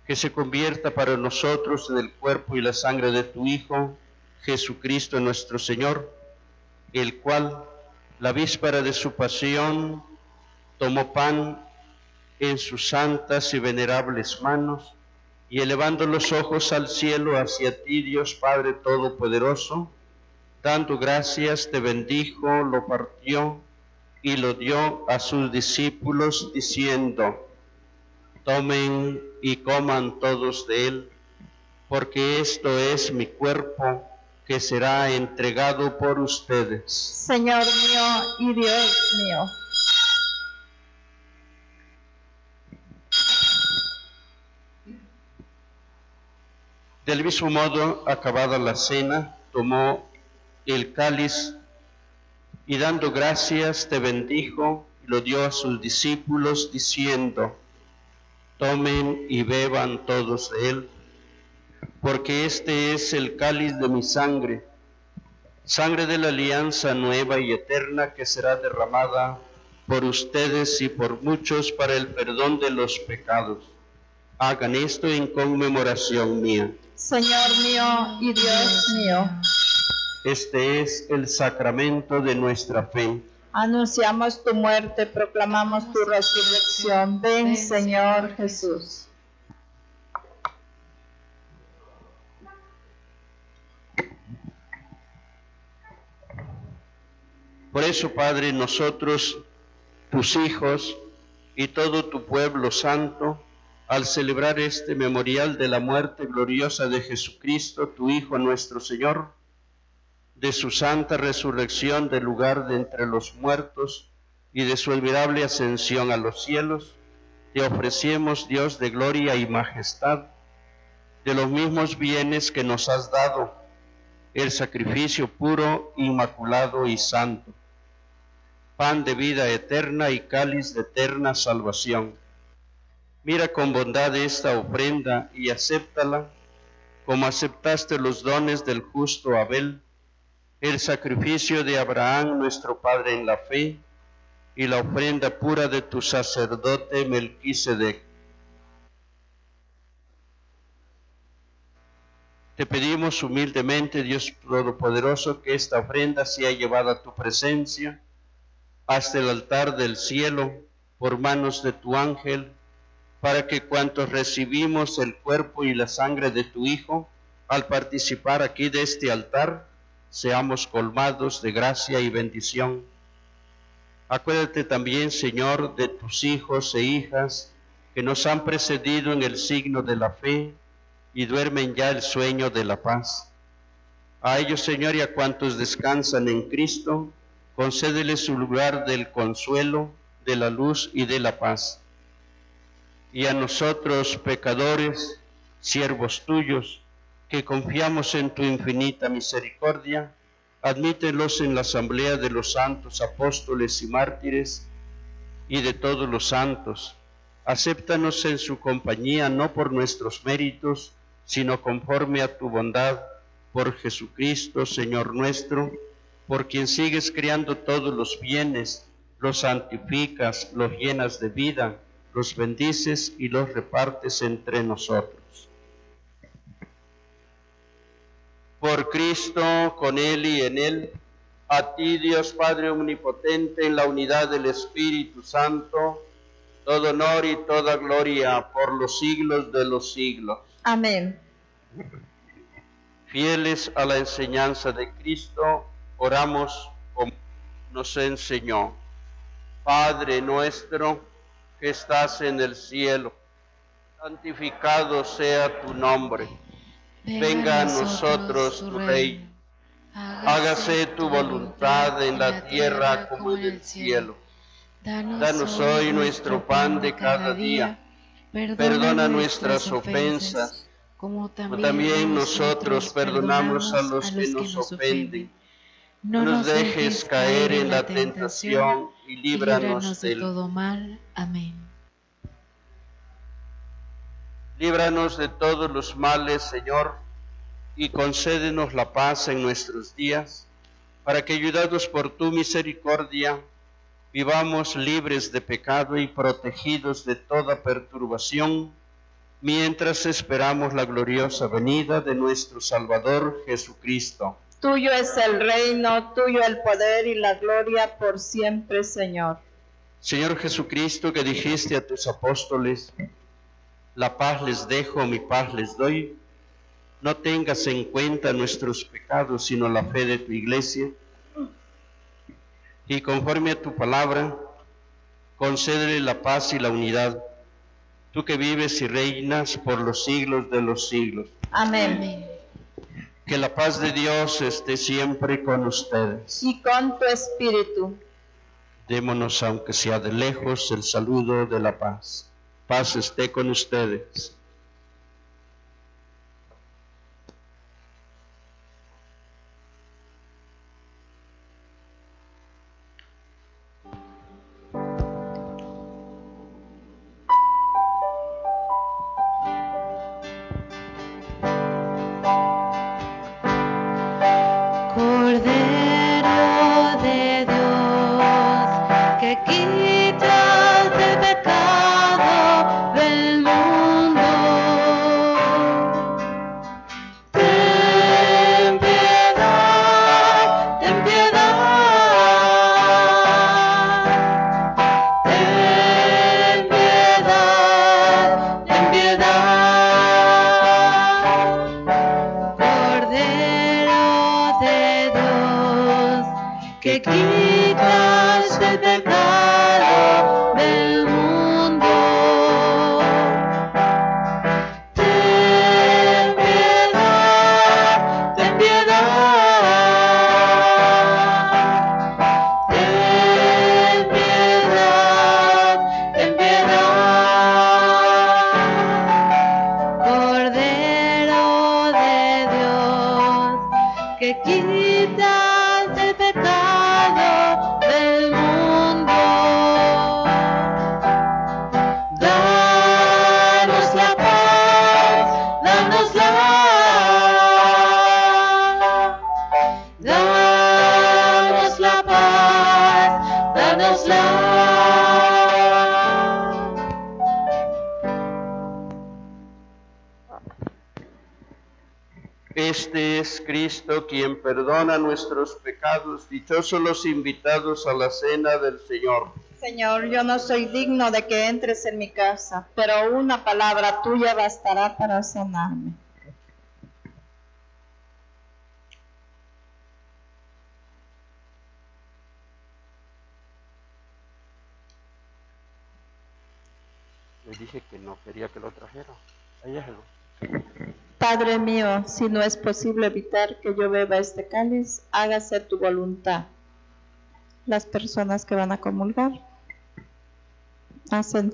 que se convierta para nosotros en el cuerpo y la sangre de tu Hijo, Jesucristo nuestro Señor, el cual, la víspera de su pasión, tomó pan en sus santas y venerables manos, y elevando los ojos al cielo hacia ti, Dios Padre Todopoderoso, dando gracias, te bendijo, lo partió y lo dio a sus discípulos, diciendo: tomen y coman todos de él, porque esto es mi cuerpo, que será entregado por ustedes. Señor mío y Dios mío. Del mismo modo, acabada la cena, tomó el cáliz y dando gracias te bendijo y lo dio a sus discípulos, diciendo: tomen y beban todos de él, porque este es el cáliz de mi sangre, sangre de la alianza nueva y eterna, que será derramada por ustedes y por muchos para el perdón de los pecados. Hagan esto en conmemoración mía. Señor mío y Dios mío. Este es el sacramento de nuestra fe. Anunciamos tu muerte, proclamamos tu resurrección. Ven, Señor Jesús. Por eso, Padre, nosotros, tus hijos y todo tu pueblo santo, al celebrar este memorial de la muerte gloriosa de Jesucristo, tu Hijo nuestro Señor, de su santa resurrección del lugar de entre los muertos y de su admirable ascensión a los cielos, te ofrecemos, Dios de gloria y majestad, de los mismos bienes que nos has dado, el sacrificio puro, inmaculado y santo, pan de vida eterna y cáliz de eterna salvación. Mira con bondad esta ofrenda y acéptala, como aceptaste los dones del justo Abel, el sacrificio de Abraham, nuestro padre en la fe, y la ofrenda pura de tu sacerdote Melquisedec. Te pedimos humildemente, Dios Todopoderoso, que esta ofrenda sea llevada a tu presencia, hasta el altar del cielo, por manos de tu ángel, para que cuantos recibimos el cuerpo y la sangre de tu Hijo, al participar aquí de este altar, seamos colmados de gracia y bendición. Acuérdate también, Señor, de tus hijos e hijas que nos han precedido en el signo de la fe y duermen ya el sueño de la paz. A ellos, Señor, y a cuantos descansan en Cristo, concédeles su lugar del consuelo, de la luz y de la paz. Y a nosotros, pecadores, siervos tuyos, que confiamos en tu infinita misericordia, admítelos en la asamblea de los santos apóstoles y mártires y de todos los santos. Acéptanos en su compañía, no por nuestros méritos, sino conforme a tu bondad, por Jesucristo, Señor nuestro, por quien sigues creando todos los bienes, los santificas, los llenas de vida, los bendices y los repartes entre nosotros. Por Cristo, con Él y en Él, a ti, Dios Padre Omnipotente, en la unidad del Espíritu Santo, todo honor y toda gloria por los siglos de los siglos. Amén. Fieles a la enseñanza de Cristo, oramos como nos enseñó. Padre nuestro que estás en el cielo, santificado sea tu nombre. Venga a nosotros tu reino. Hágase tu voluntad en la tierra como en el cielo. Danos hoy nuestro pan de cada día. Perdona nuestras ofensas, como también nosotros perdonamos a los que nos ofenden. No nos dejes caer en la tentación y líbranos del todo mal. Amén. Líbranos de todos los males, Señor, y concédenos la paz en nuestros días, para que, ayudados por tu misericordia, vivamos libres de pecado y protegidos de toda perturbación, mientras esperamos la gloriosa venida de nuestro Salvador Jesucristo. Tuyo es el reino, tuyo el poder y la gloria por siempre, Señor. Señor Jesucristo, que dijiste a tus apóstoles, la paz les dejo, mi paz les doy, no tengas en cuenta nuestros pecados, sino la fe de tu iglesia, y conforme a tu palabra, concédele la paz y la unidad, tú que vives y reinas por los siglos de los siglos. Amén. Que la paz de Dios esté siempre con ustedes. Y con tu espíritu. Démonos, aunque sea de lejos, el saludo de la paz. Paz esté con ustedes. Cordero de Dios, que quitas el pecado del mundo, ten piedad, ten piedad, ten piedad, ten piedad. Cordero de Dios, que quitas el pecado del mundo, ten piedad, ten piedad, ten piedad, ten piedad. Cordero de Dios, que quitas el pecado del mundo, danos la paz, danosla, danos la paz, danosla. Este es Cristo quien perdona nuestros pecados. Dichosos los invitados a la cena del Señor. Señor, yo no soy digno de que entres en mi casa, pero una palabra tuya bastará para sanarme. Le dije que no quería que lo trajera. Ahí es el... Padre mío, si no es posible evitar que yo beba este cáliz, hágase tu voluntad. Las personas que van a comulgar hacen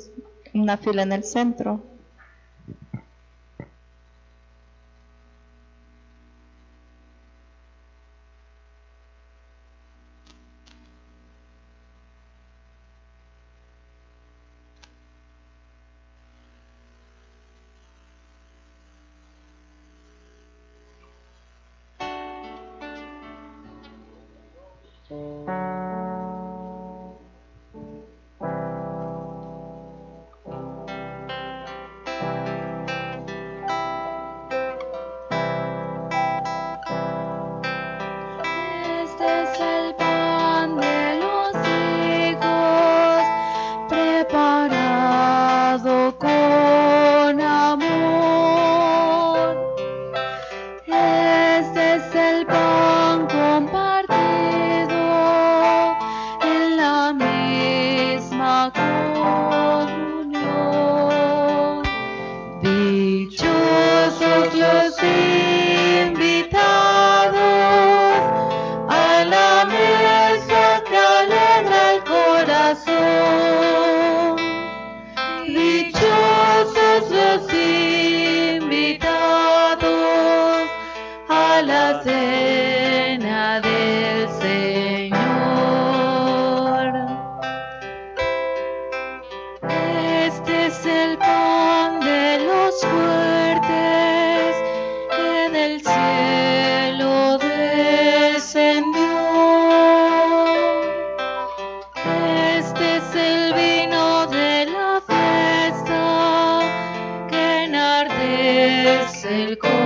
una fila en el centro. la cena del Señor. Este es el pan de los fuertes que del cielo descendió. Este es el vino de la fiesta que enardece el corazón.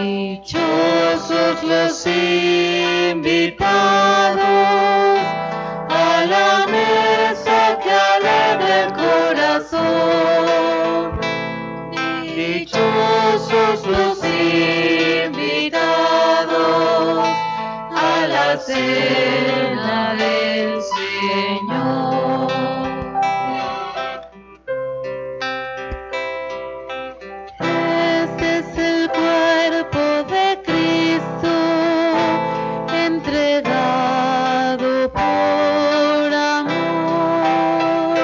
Dichosos los invitados a la mesa que alegra el corazón. Dichosos los invitados a la cena del Señor. Este es el cuerpo de Cristo entregado por amor.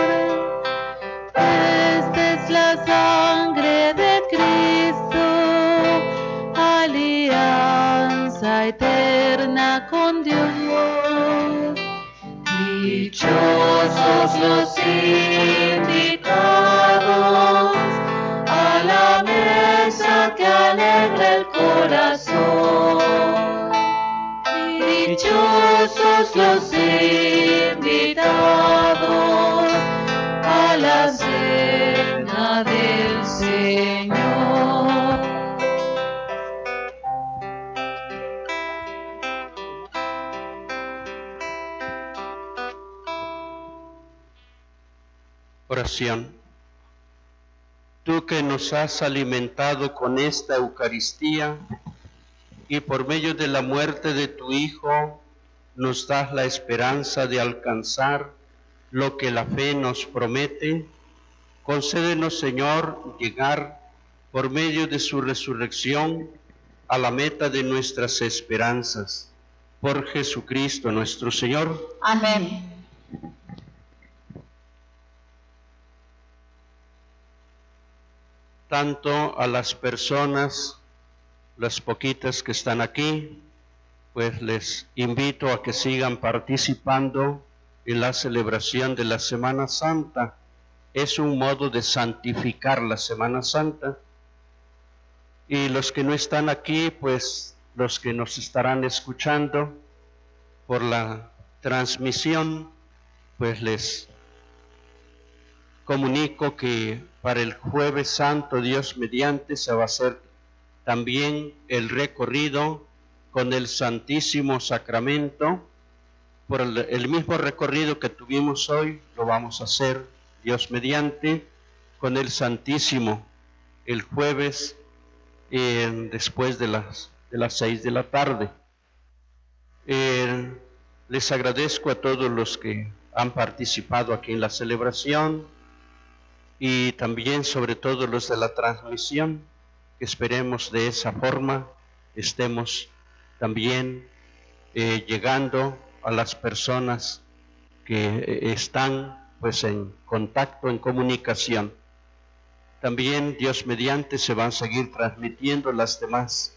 Esta es la sangre de Cristo, alianza eterna con Dios. Dichosos los invitados a la mesa que alegra el corazón. Dichosos los invitados a la cena del Señor. Oración. Tú que nos has alimentado con esta Eucaristía y por medio de la muerte de tu Hijo nos das la esperanza de alcanzar lo que la fe nos promete, concédenos, Señor, llegar por medio de su resurrección a la meta de nuestras esperanzas. Por Jesucristo nuestro Señor. Amén. Tanto a las personas, las poquitas que están aquí, pues les invito a que sigan participando en la celebración de la Semana Santa. Es un modo de santificar la Semana Santa. Y los que no están aquí, pues los que nos estarán escuchando por la transmisión, pues les comunico que para el Jueves Santo, Dios mediante, se va a hacer también el recorrido con el Santísimo Sacramento. Por el mismo recorrido que tuvimos hoy, lo vamos a hacer, Dios mediante, con el Santísimo el jueves después de las 6 de la tarde. Les agradezco a todos los que han participado aquí en la celebración y también sobre todo los de la transmisión, que esperemos de esa forma estemos también llegando a las personas que están pues en contacto, en comunicación. También Dios mediante se van a seguir transmitiendo las demás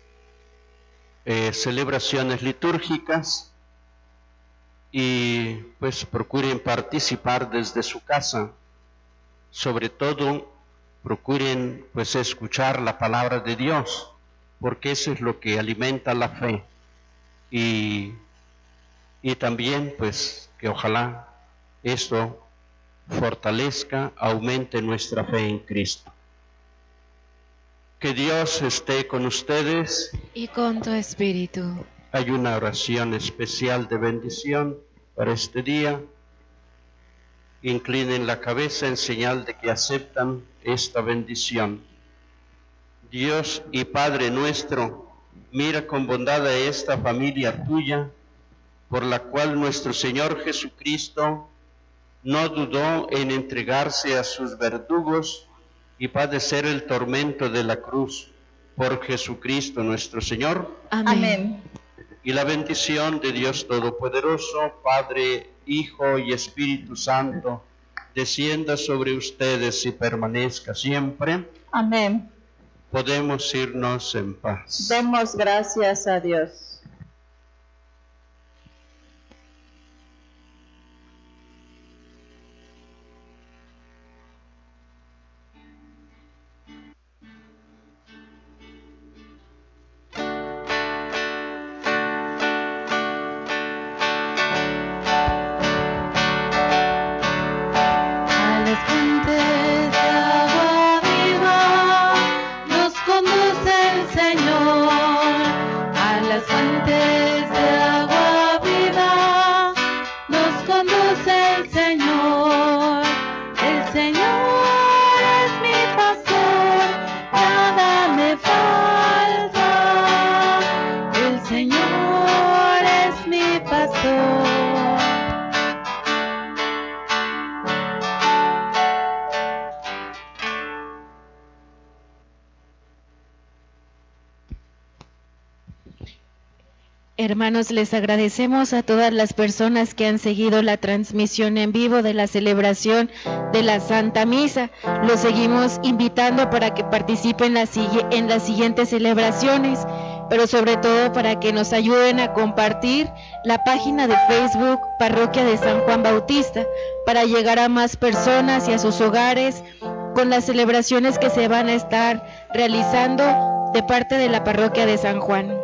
celebraciones litúrgicas y pues procuren participar desde su casa. Sobre todo procuren pues escuchar la palabra de Dios, porque eso es lo que alimenta la fe, y también pues que ojalá esto fortalezca, aumente nuestra fe en Cristo. Que Dios esté con ustedes y con tu espíritu. Hay una oración especial de bendición para este día. Inclinen la cabeza en señal de que aceptan esta bendición. Dios y Padre nuestro, mira con bondad a esta familia tuya, por la cual nuestro Señor Jesucristo no dudó en entregarse a sus verdugos y padecer el tormento de la cruz. Por Jesucristo nuestro Señor. Amén. Y la bendición de Dios Todopoderoso, Padre, Hijo y Espíritu Santo, descienda sobre ustedes y permanezca siempre. Amén. podemos irnos en paz. Demos gracias a Dios. Hermanos, les agradecemos a todas las personas que han seguido la transmisión en vivo de la celebración de la Santa Misa. Los seguimos invitando para que participen en las siguientes celebraciones, pero sobre todo para que nos ayuden a compartir la página de Facebook Parroquia de San Juan Bautista, para llegar a más personas y a sus hogares con las celebraciones que se van a estar realizando de parte de la Parroquia de San Juan.